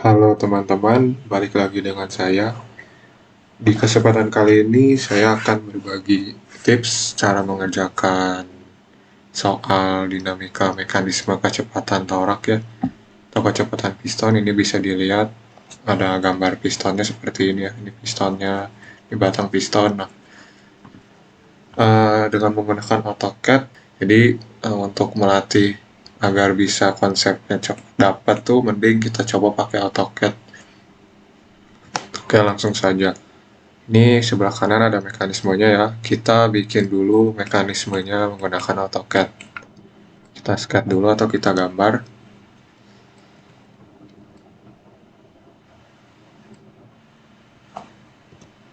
Halo teman-teman, balik lagi dengan saya. Di kesempatan kali ini saya akan berbagi tips cara mengerjakan soal dinamika mekanisme kecepatan torak ya, atau kecepatan piston. Ini bisa dilihat ada gambar pistonnya seperti ini ya. Ini pistonnya, di batang piston. Nah, dengan menggunakan AutoCAD, jadi untuk melatih agar bisa konsepnya cepat dapat tuh, mending kita coba pakai AutoCAD. Oke, langsung saja. Ini sebelah kanan ada mekanismenya ya. Kita bikin dulu mekanismenya menggunakan AutoCAD. Kita sketch dulu atau kita gambar.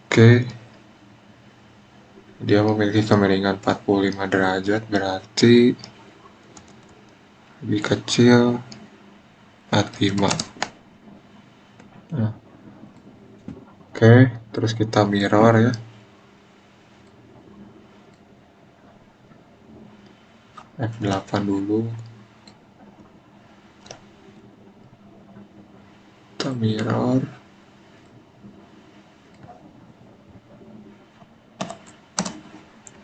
Oke, dia memiliki kemiringan 45 derajat, berarti lebih kecil 45. Nah, oke, terus kita mirror ya. F8 dulu. Kita mirror.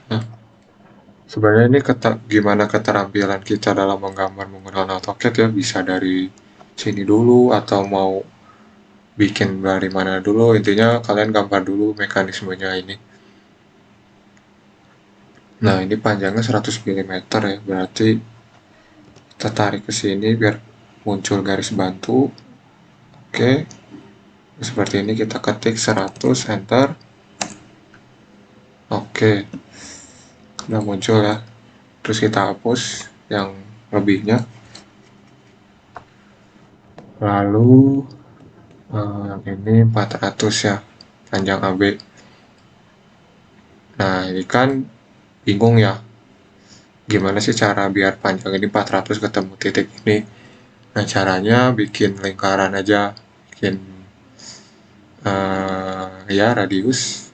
Nah, sebenarnya ini gimana keterampilan kita dalam menggambar menggunakan AutoCAD ya, bisa dari sini dulu atau mau bikin dari mana dulu, intinya kalian gambar dulu mekanismenya ini. Nah, ini panjangnya 100 mm ya, berarti kita tarik ke sini biar muncul garis bantu. Oke, seperti ini kita ketik 100, enter. Oke, udah muncul ya. Terus kita hapus yang lebihnya. Lalu yang ini 400 ya, panjang AB. Nah, ini kan bingung ya, gimana sih cara biar panjang ini 400 ketemu titik ini. Nah, caranya bikin lingkaran aja, bikin ya radius.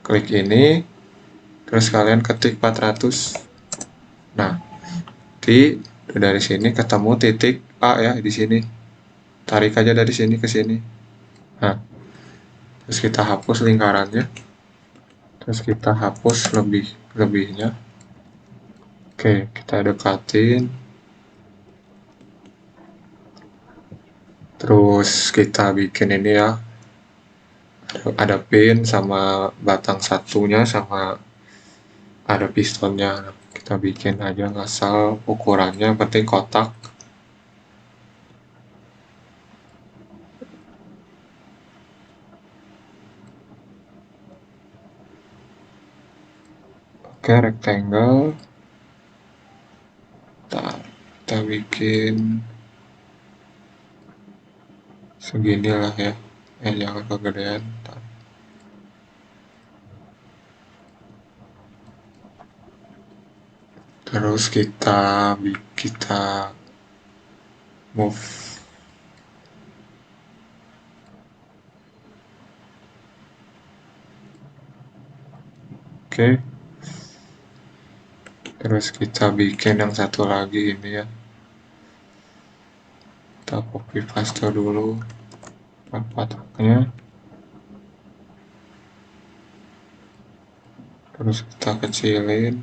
Klik ini, terus kalian ketik 400. Nah, dari sini ketemu titik A ya di sini. Tarik aja dari sini ke sini. Nah, terus kita hapus lingkarannya. Terus kita hapus lebihnya. Oke, kita dekatin. Terus kita bikin ini ya, ada pin sama batang satunya sama ada pistonnya. Kita bikin aja ngasal ukurannya, yang penting kotak. Oke, rectangle. Kita bikin segini lah ya, jangan kegedean. Terus kita move. Oke, terus kita bikin yang satu lagi ini ya, kita copy paste dulu kotaknya, terus kita kecilin.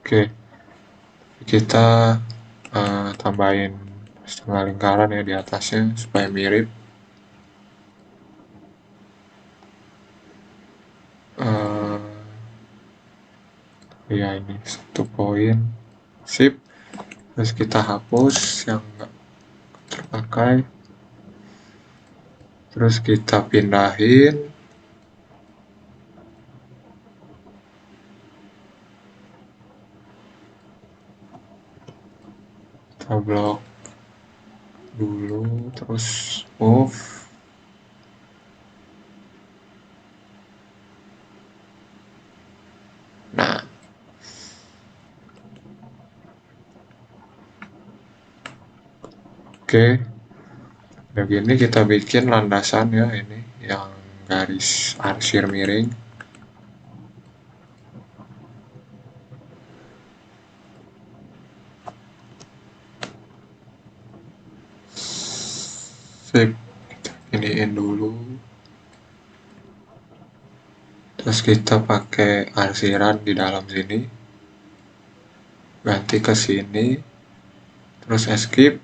Oke, kita tambahin setengah lingkaran ya di atasnya supaya mirip. Ya ini 1 poin, sip. Terus kita hapus yang nggak terpakai, terus kita pindahin. Kita blok dulu, terus move. Nah, oke, udah gini kita bikin landasan ya, ini yang garis arsir miring. Sip, kita iniin dulu. Terus kita pakai arsiran di dalam sini. Ganti ke sini. Terus escape.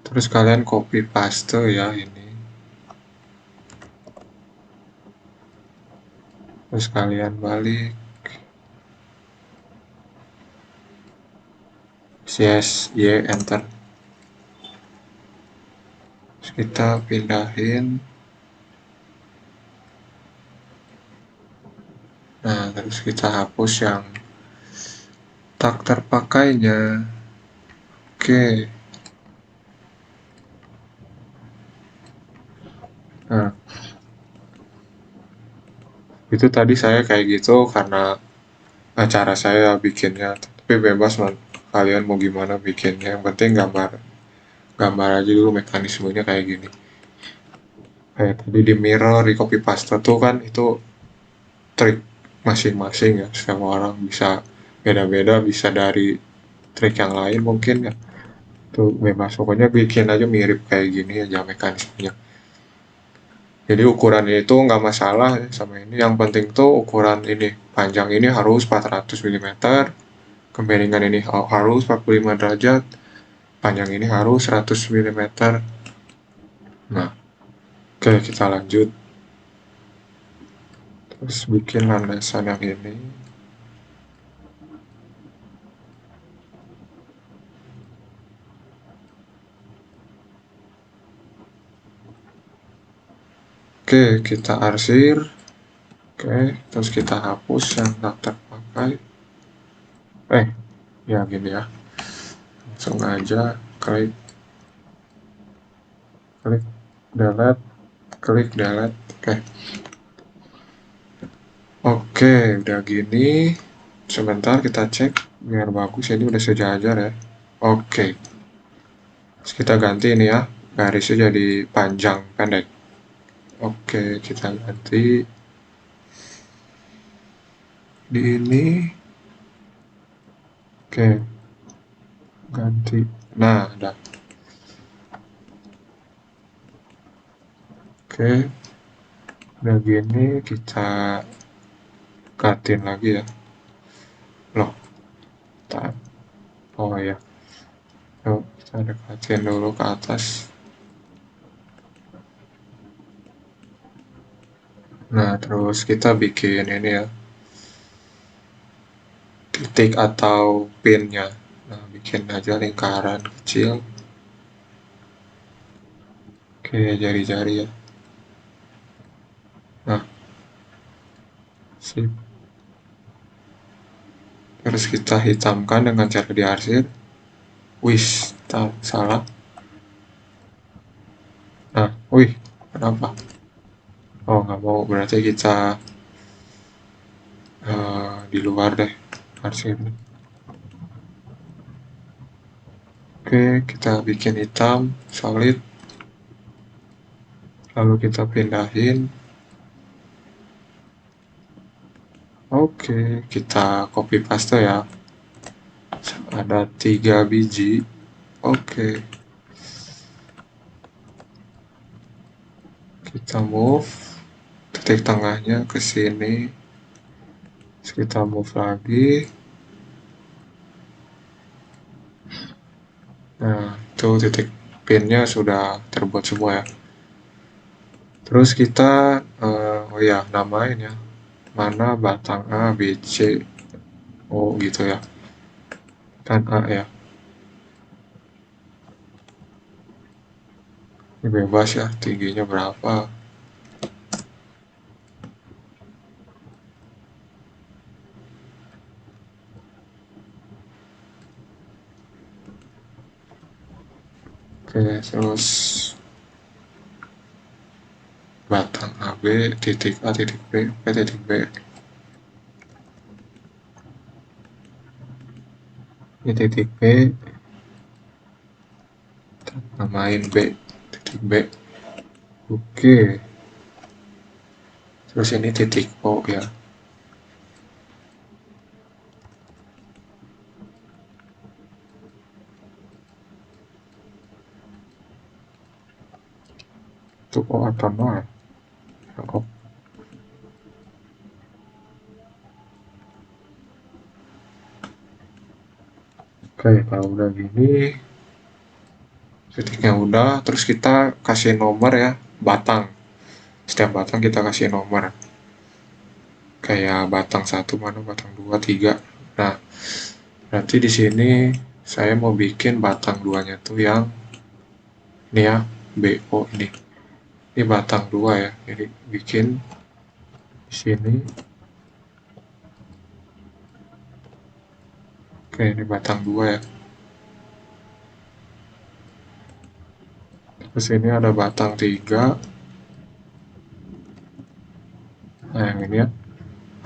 Terus kalian copy paste ya ini. Terus kalian balik. Yes, Y, enter. Terus kita pindahin. Nah, terus kita hapus yang tak terpakainya. Oke. Nah, itu tadi saya kayak gitu karena cara saya bikinnya. Tapi bebas man, kalian mau gimana bikinnya. Yang penting gambar aja dulu mekanismenya kayak gini. Kayak tadi di mirror, di copy paste tuh kan itu trik masing-masing ya. Semua orang bisa beda-beda, bisa dari trik yang lain mungkin ya. Tuh bebas, pokoknya bikin aja mirip kayak gini aja mekanismenya. Jadi ukurannya itu nggak masalah ya sama ini. Yang penting tuh ukuran ini. Panjang ini harus 400 mm, kemiringan ini harus 45 derajat, panjang ini harus 100 mm. Nah, oke kita lanjut. Terus bikin landasan yang ini. Oke, kita arsir. Oke, terus kita hapus yang tak terpakai. Ya gini ya. Langsung aja klik, klik, delete, klik, delete. Oke, udah gini. Sebentar kita cek biar bagus. Ini udah sejajar ya. Oke, terus kita ganti ini ya. Garisnya jadi panjang pendek. Oke, kita ganti di ini. Oke, ganti. Nah, udah. Oke, udah gini kita katin lagi ya. Loh, tak. Oh ya. Yuk, kita dekatin dulu ke atas. Nah, terus kita bikin ini ya. Titik atau pinnya. Nah, bikin aja lingkaran kecil. Oke, jari-jari ya. Nah, sip. Terus kita hitamkan dengan cara diarsir. Wih, salah. Nah, wih, kenapa? Oh, nggak mau. Berarti kita di luar deh arsirnya. Oke, kita bikin hitam, solid. Lalu kita pindahin. Oke, kita copy paste ya. Ada 3 biji. Oke, kita move titik tengahnya ke sini. Terus kita move lagi. Nah, itu titik pinnya sudah terbuat semua ya. Terus kita, oh ya, namain ya. Mana batang A, B, C. Oh, gitu ya. Kan A ya. Ini bebas ya, tingginya berapa. Oke, terus batang AB, titik A, titik B, B, titik B. Ini titik B, namain B, titik B. Oke, terus ini titik O ya. Untuk O atau 0. O. Oke, kalau udah gini, titiknya udah, terus kita kasih nomor ya, batang. Setiap batang kita kasih nomor. Kayak batang 1 mana, batang 2, 3. Nah, berarti di sini saya mau bikin batang 2-nya tuh yang ini ya, BO ini. Ini batang 2 ya. Jadi bikin di sini. Oke, ini batang 2 ya. Terus ini ada batang 3. Nah, yang ini ya.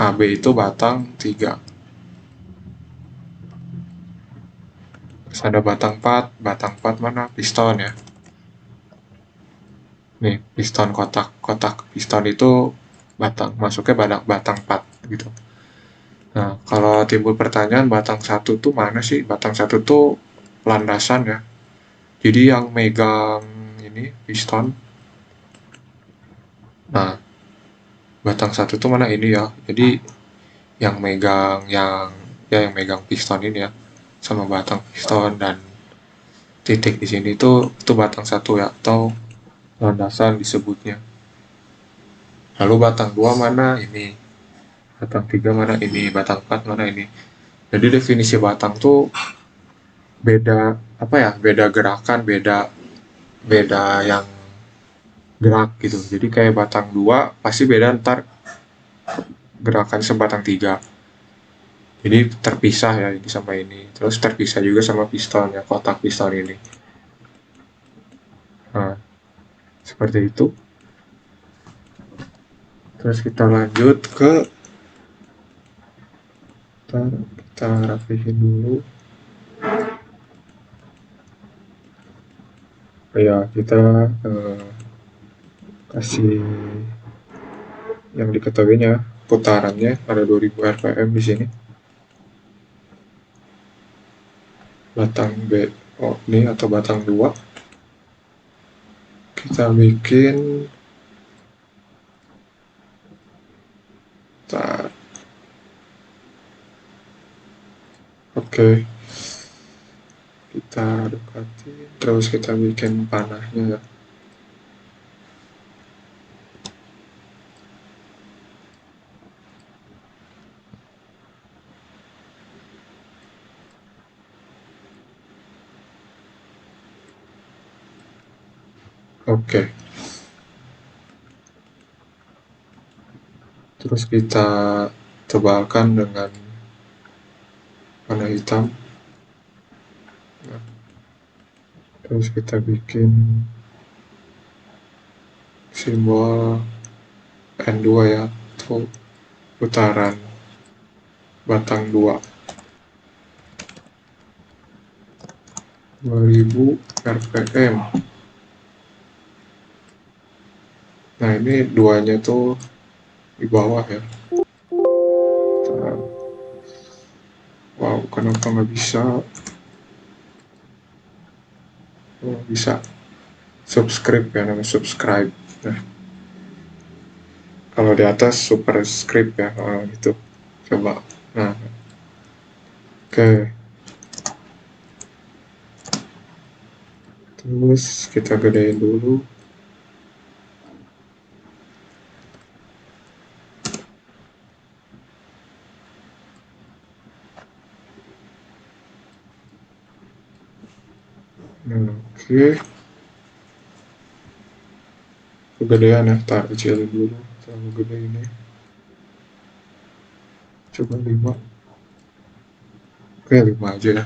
AB itu batang 3. Terus ada batang 4. Batang 4 mana? Piston ya. Nih, piston kotak. Kotak piston itu masuknya batang 4 gitu. Nah, kalau timbul pertanyaan batang 1 tuh mana sih? Batang 1 tuh landasan ya. Jadi yang megang ini piston. Nah, batang 1 tuh mana ini ya. Jadi yang megang piston ini ya, sama batang piston dan titik di sini itu batang 1 ya, atau landasan disebutnya. Lalu batang 2 mana ini, batang 3 mana ini, batang 4 mana ini. Jadi definisi batang tuh beda apa ya, beda gerakan, beda yang gerak gitu. Jadi kayak batang 2 pasti beda ntar gerakan sebatang 3. Jadi terpisah ya ini sama ini. Terus terpisah juga sama piston ya, kotak piston ini. Nah, seperti itu. Terus kita lanjut ke kita rapihin dulu. Ya, kita kasih yang diketahuinya putarannya ada 2000 rpm di sini. Batang BO ini atau batang 2 kita bikin oke, kita dekati, terus kita bikin panahnya ya. Oke. Terus kita tebalkan dengan warna hitam. Nah, terus kita bikin simbol N2 ya, atau putaran batang 2. 2000 rpm. Nah, ini duanya tuh di bawah ya. Wow, kenapa nggak bisa? Oh, bisa. Subscribe ya, namanya subscribe. Nah, kalau di atas superscript ya, gitu. Coba. Nah, oke. Terus kita gedein dulu. Oke. Kegedean ya, tak kecilin dulu. Terlalu gede ini. Coba 5. Oke, 5 aja ya.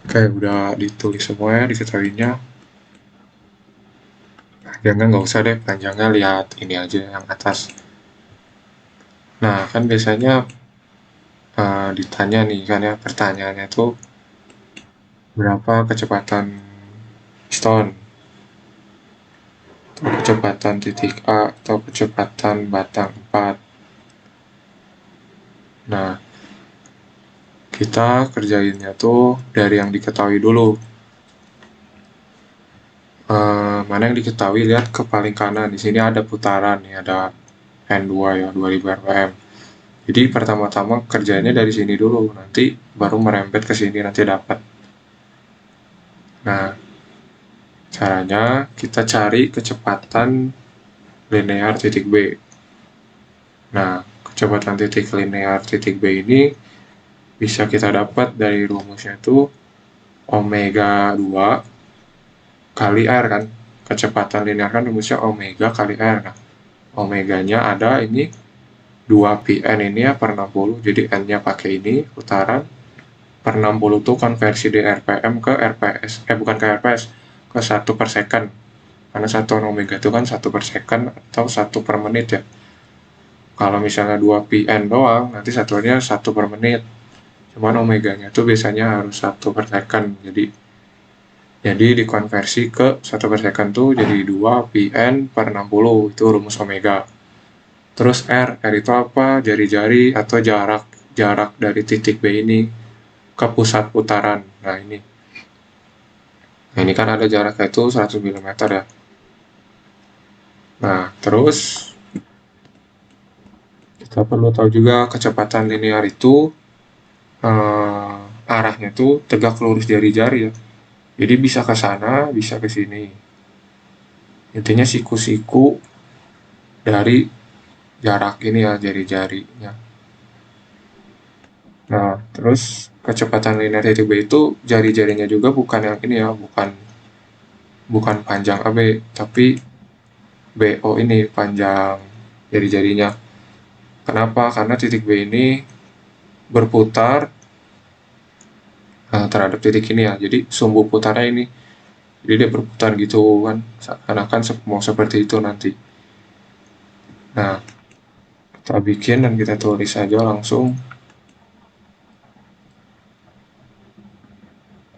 Oke, udah ditulis semua ya, diketahuinya. Panjangnya nggak usah deh, panjangnya lihat ini aja yang atas. Nah, kan biasanya ditanya nih kan ya, pertanyaannya tuh berapa kecepatan piston, atau kecepatan titik A, atau kecepatan batang 4. Nah, kita kerjainnya tuh dari yang diketahui dulu. Mana mana yang diketahui, lihat ke paling kanan. Di sini ada putaran, nih ada N2 ya, 2000 rpm. Jadi pertama-tama kerjanya dari sini dulu, nanti baru merembet ke sini, nanti dapat. Nah, caranya kita cari kecepatan linear titik B. Nah, kecepatan titik linear titik B ini bisa kita dapat dari rumusnya itu omega 2 kali R kan. Kecepatan linear kan rumusnya omega kali R. Nah, omeganya ada ini 2πn ini ya per 60, jadi n-nya pakai ini putaran per 60 tuh konversi dari rpm ke rps, bukan ke rps, ke 1 per second, karena satuan omega itu kan 1 per second atau 1 per menit ya. Kalau misalnya 2πn doang, nanti satuannya 1 per menit, cuman omeganya tuh biasanya harus 1 per second, jadi dikonversi ke 1 per second tuh jadi 2πn per 60, itu rumus omega. Terus R itu apa? Jari-jari atau jarak dari titik B ini ke pusat putaran. Nah ini kan ada jaraknya itu 100 mm ya. Nah terus kita perlu tahu juga kecepatan linear itu arahnya tuh tegak lurus jari-jari ya. Jadi bisa ke sana, bisa ke sini. Intinya siku-siku dari jarak ini ya, jari-jarinya. Nah, terus kecepatan linear titik B itu jari-jarinya juga bukan yang ini ya, bukan panjang AB, tapi BO ini panjang jari-jarinya. Kenapa? Karena titik B ini berputar terhadap titik ini ya. Jadi sumbu putarnya ini, jadi dia berputar gitu kan, seakan-akan mau seperti itu nanti. Nah, kita bikin dan kita tulis aja langsung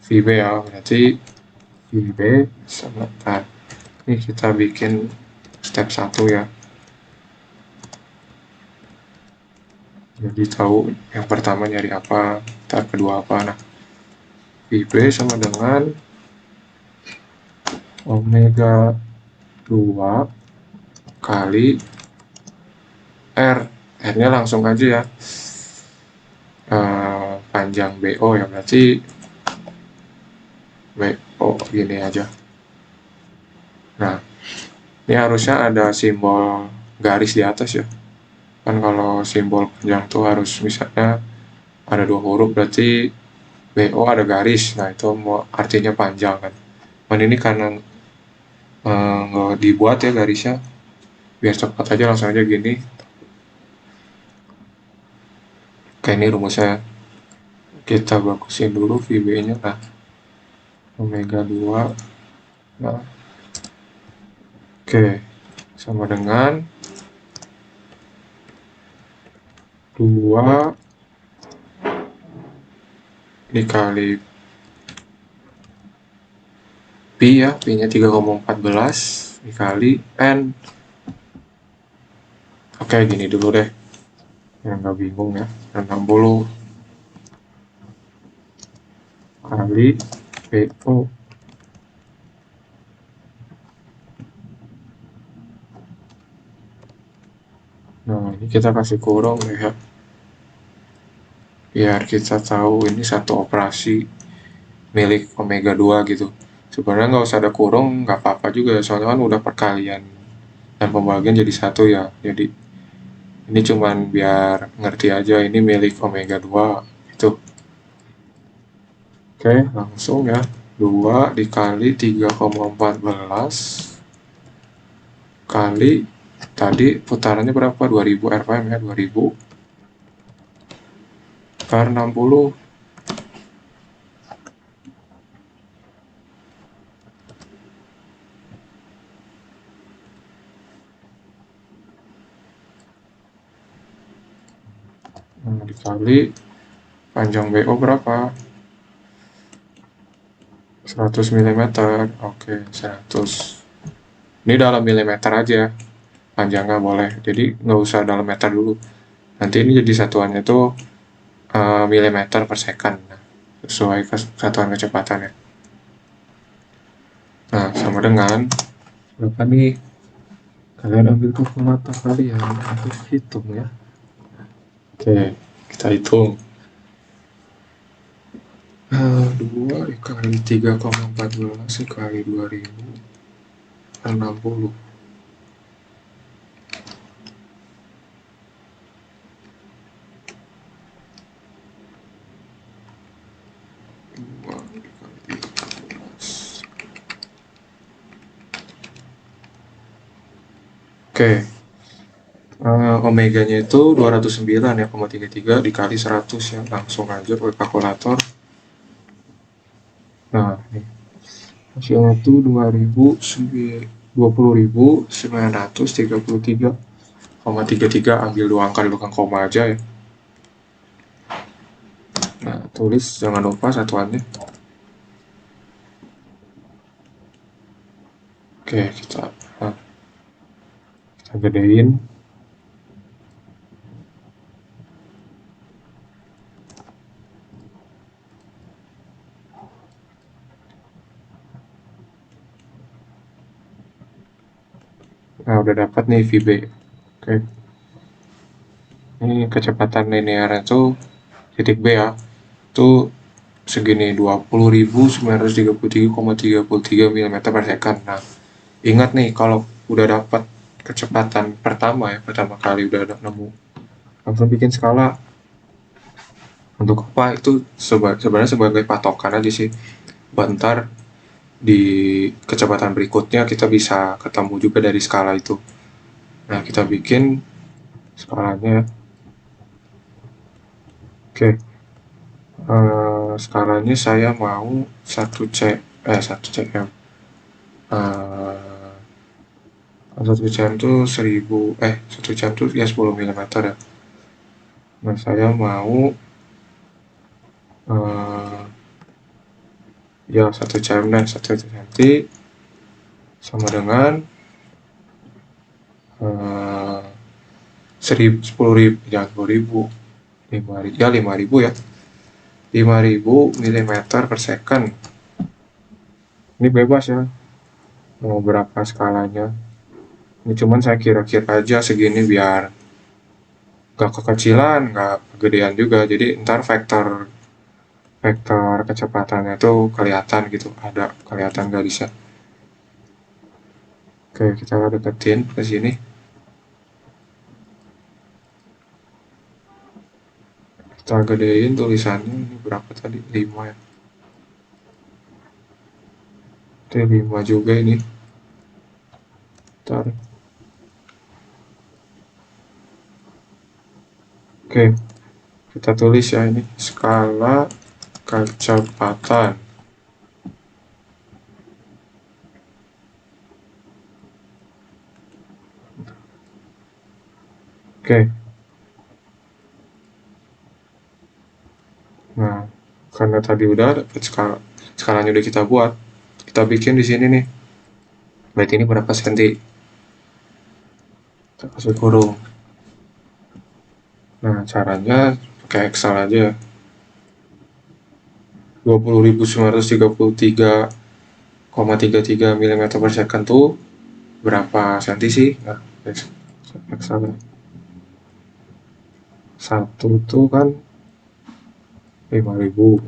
VB ya, berarti VB sama, nah, ini kita bikin step 1 ya. Jadi tahu yang pertama nyari apa, step kedua apa. Nah, VB sama dengan omega 2 kali R. R-nya langsung aja ya. Panjang BO ya, berarti BO gini aja. Nah, ini harusnya ada simbol garis di atas ya. Kan kalau simbol panjang tuh harus misalnya ada 2 huruf, berarti BO ada garis. Nah, itu artinya panjang kan. Dan ini karena nggak dibuat ya garisnya, biar cepat aja langsung aja gini. Oke, ini rumusnya. Kita bagusin dulu VB-nya. Nah, omega 2. Nah, oke, sama dengan 2 dikali Pi ya, Pi-nya 3,14 dikali N. Oke, gini dulu deh, yang nggak bingung ya. 60 kali PO. Nah, ini kita kasih kurung ya, biar kita tahu ini satu operasi milik omega 2 gitu. Sebenarnya nggak usah ada kurung, nggak apa-apa juga, soalnya kan udah perkalian dan pembagian jadi satu ya. Jadi ini cuman biar ngerti aja ini milik omega 2 gitu. Oke, langsung ya. 2 dikali 3,14 kali tadi putarannya berapa? 2000 rpm ya, 2000 per 60. Nah, dikali panjang BO berapa? 100 mm. Oke, 100. Ini dalam milimeter aja panjangnya, boleh. Jadi nggak usah dalam meter dulu. Nanti ini jadi satuannya tuh milimeter per second. Sesuai kesatuan kecepatannya. Nah, sama dengan berapa nih? Kalian ambil kalkulator kalian untuk hitung ya. Oke, kita hitung. 2 dikali 3,14 dikali 2000 60. 2 dikali 13. Oke, omeganya itu 209 ya, 33 dikali 100 ya, langsung aja pakai kalkulator. Nah, ini hasilnya tuh 20.933,33, ambil dua angka di belakang koma aja ya. Nah, tulis jangan lupa satuannya. Oke, kita gedein. Nah, udah dapat nih VB. Oke. Ini kecepatan linearnya tuh titik B ya. Itu segini 20.933,33 mm per second. Nah, ingat nih kalau udah dapat kecepatan pertama ya, pertama kali udah nemu, langsung bikin skala. Untuk apa itu sebenarnya sebagai patokan aja sih. Bentar di kecepatan berikutnya kita bisa ketemu juga dari skala itu. Nah, kita bikin skalanya. Oke, skalanya saya mau 1 cm. 1 cm tuh 1 cm tuh ya 10 mm ya. Nah, saya mau ya 1 cm dan 1 cm sama dengan 10.000, jangan 10.000, 5.000 ya, 5.000 ya, 5.000 mm per second. Ini bebas ya mau berapa skalanya. Ini cuman saya kira-kira aja segini biar gak kekecilan, gak kegedean juga. Jadi ntar vektor vektor kecepatannya tuh kelihatan gitu, ada kelihatan garisnya. Oke, kita deketin ke sini. Kita gedein tulisannya, ini berapa tadi? 5 ya. Oke, 5 juga ini. Ntar. Oke, kita tulis ya ini skala kecepatan. Oke. Nah, karena tadi udah dapat skalanya udah kita buat, kita bikin di sini nih. Berarti ini berapa senti? Kita kasih kurung. Nah, caranya pakai Excel aja. 20.933,33 mm per second tuh berapa senti sih? Nah, Excel. 1 tuh kan 5.000.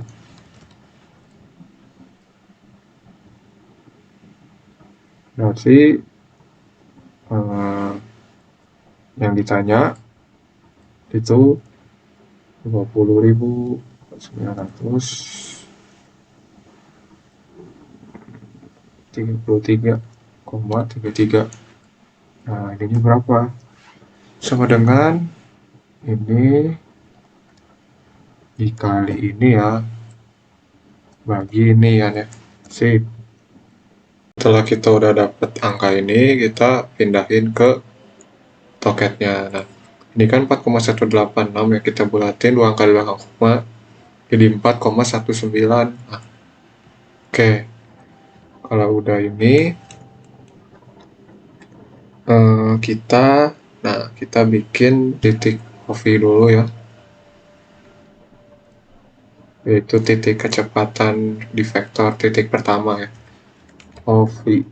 Berarti yang ditanya itu 20.933,33. Nah, ini berapa? Sama dengan ini dikali ini ya, bagi ini ya. Sip. Setelah kita udah dapet angka ini, kita pindahin ke toketnya. Nah, ini kan 4,186 ya, kita bulatin dua angka di belakang koma jadi 4,19. Nah, oke, kalau udah ini kita bikin titik coffee dulu ya, yaitu titik kecepatan di vektor titik pertama ya, coffee.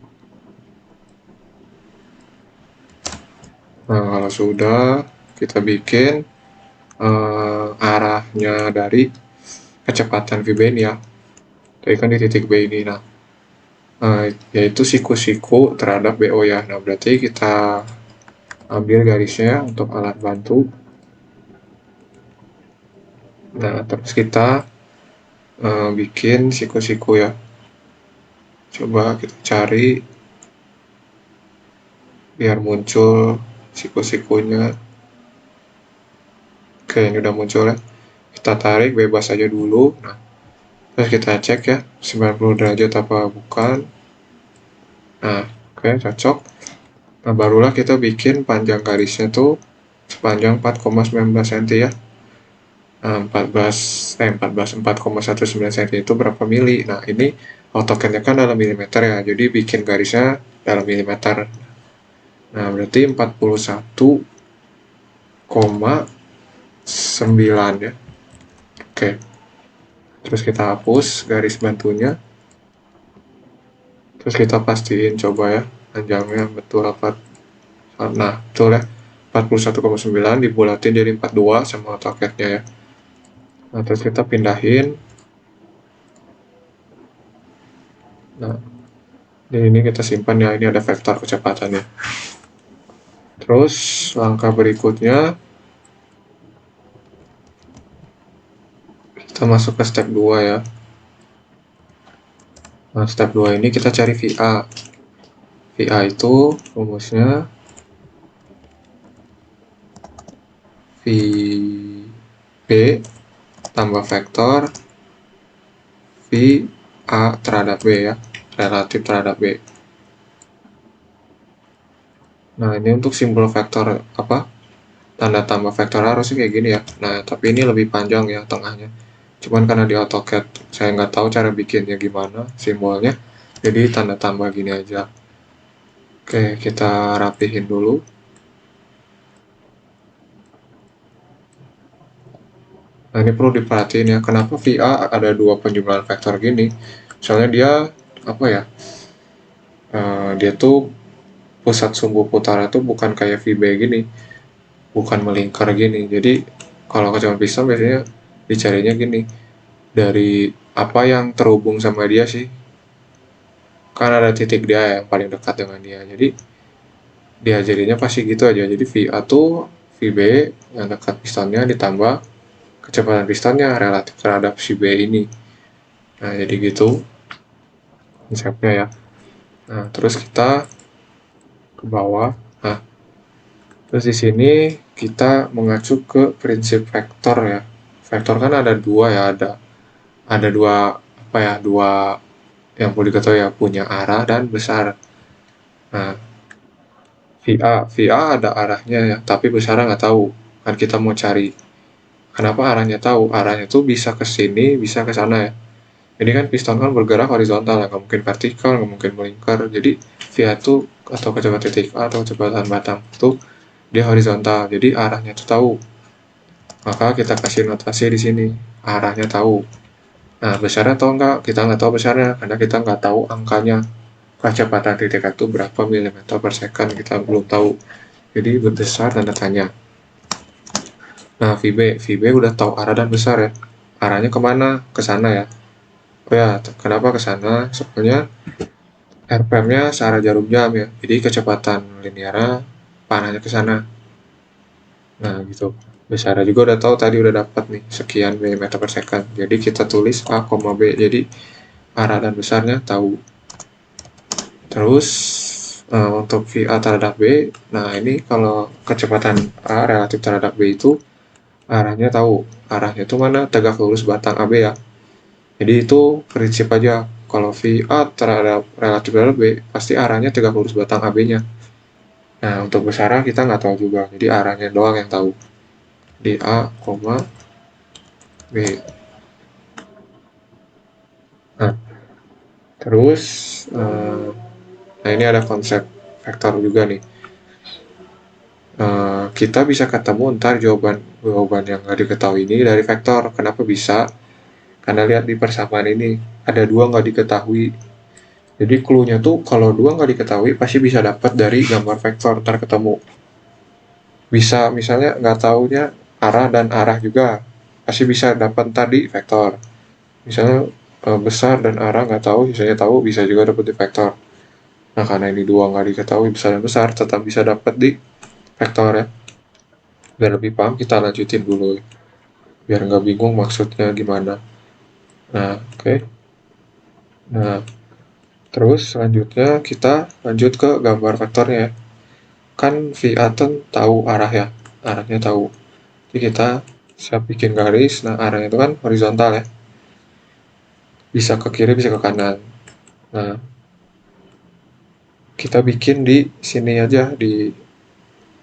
Nah, kalau sudah, kita bikin arahnya dari kecepatan VB ini ya. Jadi kan di titik B ini. Nah, yaitu siku-siku terhadap BO ya. Nah, berarti kita ambil garisnya untuk alat bantu. Nah, terus kita bikin siku-siku ya. Coba kita cari biar muncul siku-sikunya. Oke, ini udah muncul ya. Kita tarik bebas aja dulu. Nah, terus kita cek ya 90 derajat apa bukan. Nah, oke, cocok. Nah, barulah kita bikin panjang garisnya tuh sepanjang 4,19 cm ya. Nah, 4,19 cm itu berapa mili? Nah, ini AutoCAD-nya kan dalam milimeter ya, jadi bikin garisnya dalam milimeter. Nah, berarti 41,9 ya. Oke. Terus kita hapus garis bantunya. Terus kita pastiin coba ya, panjangnya betul apa. Nah, betul ya. 41,9 dibulatin jadi 42 sama AutoCAD-nya ya. Nah, terus kita pindahin. Nah, ini kita simpan ya, ini ada vektor kecepatannya. Terus langkah berikutnya kita masuk ke step 2 ya. Nah, step 2 ini kita cari VA. VA itu rumusnya VB tambah vektor VA terhadap B ya, relatif terhadap B. Nah, ini untuk simbol vektor apa? Tanda tambah vektor harusnya kayak gini ya. Nah, tapi ini lebih panjang ya tengahnya. Cuman karena di AutoCAD saya nggak tahu cara bikinnya gimana simbolnya, jadi tanda tambah gini aja. Oke, kita rapihin dulu. Nah, ini perlu diperhatiin ya, kenapa VA ada dua penjumlahan vektor gini. Soalnya dia apa ya, dia tuh pusat sumbu putara tuh bukan kayak VB gini, bukan melingkar gini. Jadi kalau kecepatan piston biasanya dicarinya gini, dari apa yang terhubung sama dia sih, kan ada titik dia yang paling dekat dengan dia, jadi dia jadinya pasti gitu aja. Jadi VA tuh VB yang dekat pistonnya ditambah kecepatan pistonnya relatif terhadap si B ini. Nah, jadi gitu konsepnya ya. Nah, terus kita ke bawah. Nah, terus di sini kita mengacu ke prinsip vektor ya. Vektor kan ada dua ya, ada dua apa ya, dua yang perlu diketahui ya, punya arah dan besar. Nah, VA ada arahnya ya, tapi besarnya nggak tahu. Kan kita mau cari kenapa arahnya tahu. Arahnya tuh bisa ke sini, bisa ke sana ya. Ini kan piston kan bergerak horizontal ya, nggak mungkin vertikal, nggak mungkin melingkar. Jadi VA tuh atau kecepatan titik A atau kecepatan batang tuh dia horizontal. Jadi arahnya tuh tahu. Maka kita kasih notasi di sini, arahnya tahu. Nah, besarnya tahu nggak? Kita nggak tahu besarnya, karena kita nggak tahu angkanya. Kecepatan titik itu berapa milimeter per second, kita belum tahu. Jadi besar tanda tanya. Nah, VB udah tahu arah dan besar ya. Arahnya kemana? Ke sana ya. Oh ya, kenapa ke sana? Soalnya RPM-nya searah jarum jam ya. Jadi kecepatan linearnya panahnya ke sana. Nah, gitu. Besarnya juga udah tahu, tadi udah dapat nih sekian milimeter per second. Jadi kita tulis A, B. Jadi arah dan besarnya tahu. Terus untuk VA terhadap B, nah ini kalau kecepatan A relatif terhadap B itu arahnya tahu. Arahnya itu mana? Tegak lurus batang AB ya. Jadi itu prinsip aja. Kalau VA terhadap relatif terhadap B, pasti arahnya tegak lurus batang AB-nya. Nah, untuk besarnya kita nggak tahu juga. Jadi arahnya doang yang tahu. Di A, B. Nah, terus nah ini ada konsep vektor juga nih. Kita bisa ketemu ntar jawaban yang nggak diketahui ini dari vektor. Kenapa bisa? Karena lihat di persamaan ini ada dua nggak diketahui. Jadi clue-nya tuh kalau dua nggak diketahui pasti bisa dapat dari gambar vektor ntar ketemu. Bisa misalnya nggak taunya arah dan arah juga, pasti bisa dapat tadi vektor. Misalnya besar dan arah nggak tahu, sisanya tahu, bisa juga dapat di vektor. Nah, karena ini dua nggak diketahui besar dan besar, tetap bisa dapat di vektor ya. Biar lebih paham, kita lanjutin dulu ya. Biar nggak bingung maksudnya gimana. Nah, oke. Nah, terus selanjutnya kita lanjut ke gambar vektornya ya. Kan VA tuh tahu arah ya, arahnya tahu. Jadi kita siap bikin garis, nah arahnya itu kan horizontal ya. Bisa ke kiri, bisa ke kanan. Nah, kita bikin di sini aja, di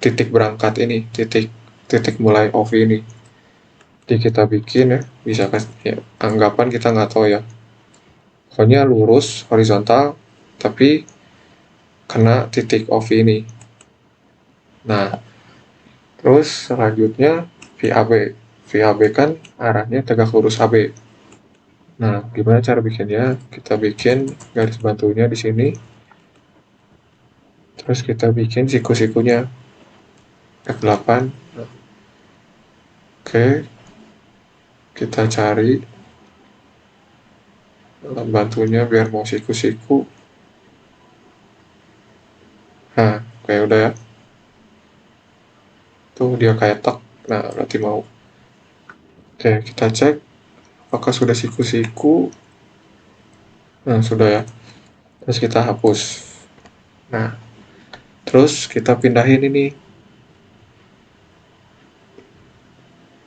titik berangkat ini, titik titik mulai off ini. Jadi kita bikin ya, bisa ya, anggapan kita nggak tahu ya. Pokoknya lurus, horizontal, tapi kena titik off ini. Nah, terus selanjutnya VAB. VAB kan arahnya tegak lurus AB. Nah, gimana cara bikinnya? Kita bikin garis bantunya di sini. Terus kita bikin siku-sikunya F8. Oke, kita cari bantunya biar mau siku-siku. Nah, kayak udah ya. Tuh dia kayak tek. Nah, berarti mau. Oke, kita cek apakah sudah siku-siku. Nah, sudah ya. Terus kita hapus. Nah, terus kita pindahin ini.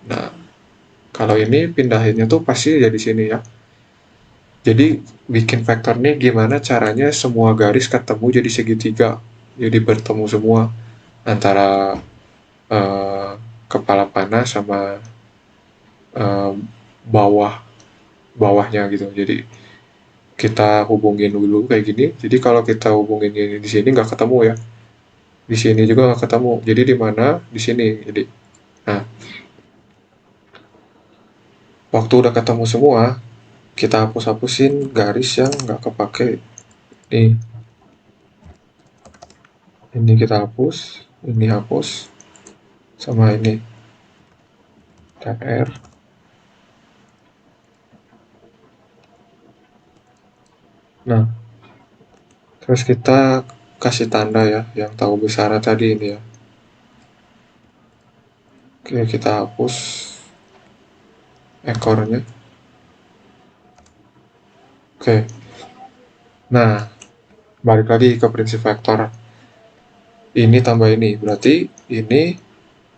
Nah, kalau ini pindahinnya tuh pasti jadi sini ya. Jadi bikin vektor nih gimana caranya semua garis ketemu jadi segitiga. Jadi bertemu semua antara eh, kepala panah sama eh, bawah bawahnya gitu. Jadi kita hubungin dulu kayak gini. Jadi kalau kita hubungin ini di sini nggak ketemu ya. Di sini juga nggak ketemu. Jadi di mana? Di sini. Jadi, nah, waktu udah ketemu semua, kita hapus-hapusin garis yang nggak kepake. Nih, ini kita hapus, ini hapus, sama ini TR. Nah, terus kita kasih tanda ya, yang tahu besar tadi ini ya. Oke, kita hapus ekornya. Oke, nah balik lagi ke prinsip vektor. Ini tambah ini, berarti ini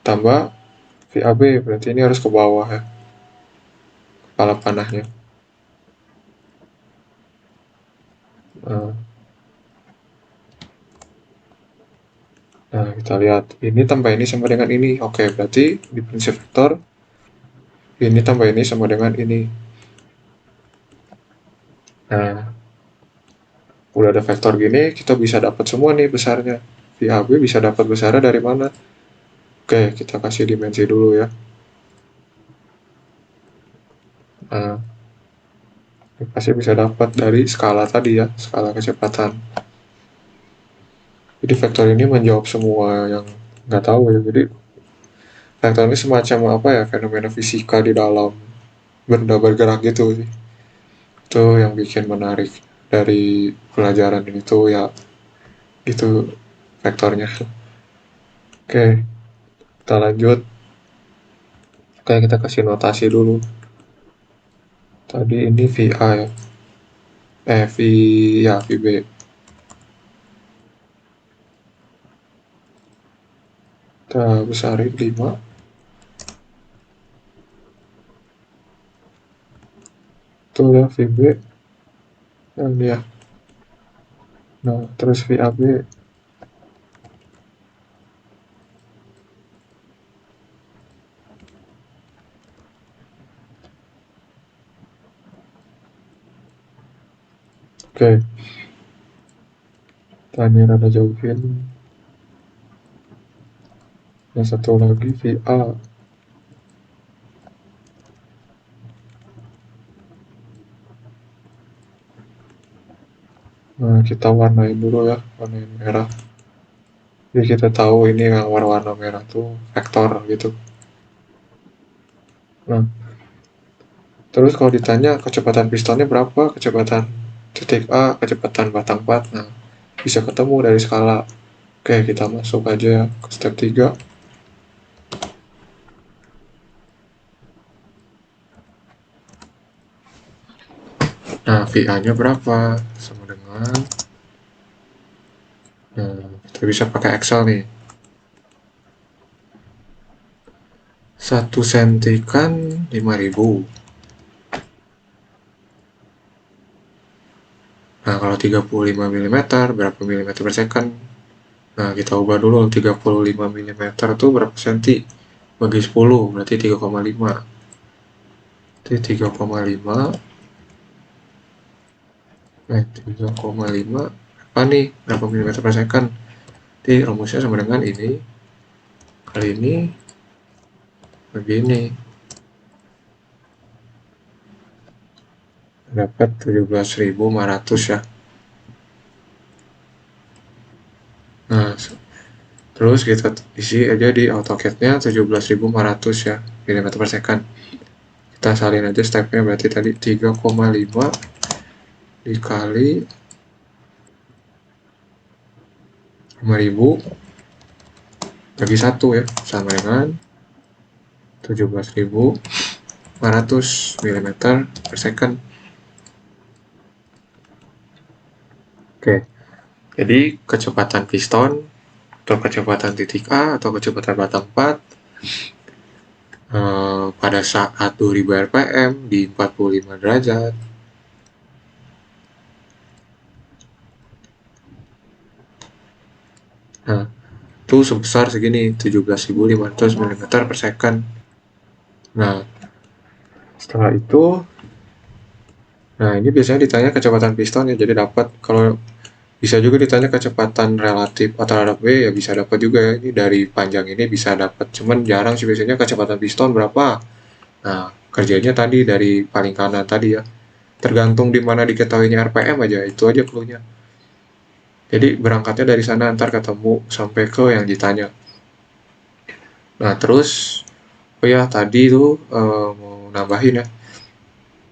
tambah VAB, berarti ini harus ke bawah ya, kepala panahnya. Nah, nah, kita lihat, ini tambah ini sama dengan ini. Oke, berarti di prinsip vektor, ini tambah ini sama dengan ini. Nah, udah ada vektor gini, kita bisa dapat semua nih besarnya. VAB bisa dapat besarnya dari mana? Oke, kita kasih dimensi dulu ya. Nah, pasti bisa dapat dari skala tadi ya, skala kecepatan. Jadi vektor ini menjawab semua yang nggak tahu ya. Jadi vektor ini semacam apa ya, fenomena fisika di dalam benda bergerak gitu sih. Itu yang bikin menarik dari pelajaran ini tuh ya, itu vektornya. Oke, kita lanjut. Oke, kita kasih notasi dulu. Tadi ini VA ya. V ya, VB. Kita besarin 5. Itu ya VB. Yang ini ya. Nah, terus VAB. Oke, tanya rada jauhin. Yang satu lagi VA. Nah, kita warnain dulu ya, warnain merah. Jadi kita tahu ini yang warna merah tuh vektor gitu. Nah, terus kalau ditanya kecepatan pistonnya berapa, kecepatan titik A, kecepatan batang 4, nah bisa ketemu dari skala. Oke, kita masuk aja ke step 3. Nah, VA-nya berapa? Sama dengan, nah, kita bisa pakai Excel nih. 1 senti kan 5.000. Nah, kalau 35 mm berapa milimeter per second? Nah, kita ubah dulu 35 mm itu berapa senti? Bagi 10, berarti 3,5. Jadi 3,5, 3,5 apa nih? Berapa milimeter per second? Jadi rumusnya sama dengan ini kali ini begini. Dapat 17.500 ya. Nah, terus kita isi aja di AutoCAD-nya 17.500 ya, milimeter per second. Kita salin aja stepnya, berarti tadi 3,5 dikali 5.000 bagi 1 ya, sama dengan 17.500 mm per second. Oke, jadi kecepatan piston atau kecepatan titik A atau kecepatan batang 4 pada saat 2000 rpm di 45 derajat. Nah, itu sebesar segini 17.500 mm per second. Nah, setelah itu, nah ini biasanya ditanya kecepatan piston ya, jadi dapat. Kalau bisa juga ditanya kecepatan relatif terhadap V, ya bisa dapat juga ya. Ini dari panjang ini bisa dapat, cuman jarang sih biasanya kecepatan piston berapa. Nah, kerjanya tadi dari paling kanan tadi ya, tergantung di mana diketahuinya RPM aja, itu aja clue-nya. Jadi berangkatnya dari sana, antar ketemu sampai ke yang ditanya. Nah, terus oh ya tadi tuh mau nambahin ya.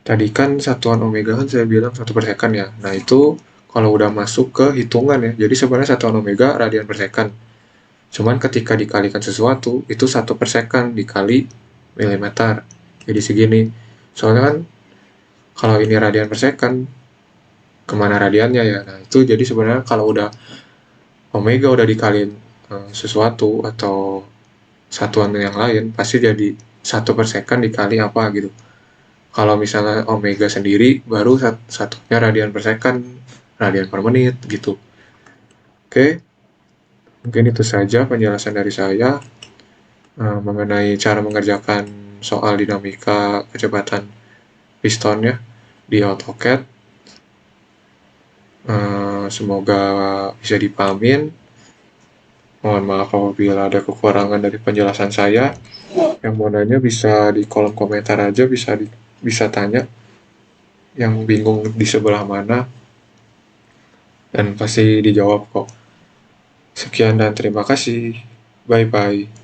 Tadi kan satuan omega kan saya bilang 1 per second ya. Nah, itu kalau udah masuk ke hitungan ya. Jadi sebenarnya satuan omega radian per second. Cuman ketika dikalikan sesuatu, itu 1 per second dikali milimeter. Jadi segini. Soalnya kan kalau ini radian per second, kemana radiannya ya? Nah, itu jadi sebenarnya kalau udah omega udah dikaliin sesuatu atau satuan yang lain, pasti jadi 1 per second dikali apa gitu. Kalau misalnya omega sendiri, baru satunya radian per second, radian per menit gitu. Oke, mungkin itu saja penjelasan dari saya mengenai cara mengerjakan soal dinamika kecepatan pistonnya di AutoCAD. Semoga bisa dipahamin. Mohon maaf apabila ada kekurangan dari penjelasan saya. Yang mau nanya bisa di kolom komentar aja, bisa tanya. Yang bingung di sebelah mana, dan pasti dijawab kok. Sekian dan terima kasih. Bye bye.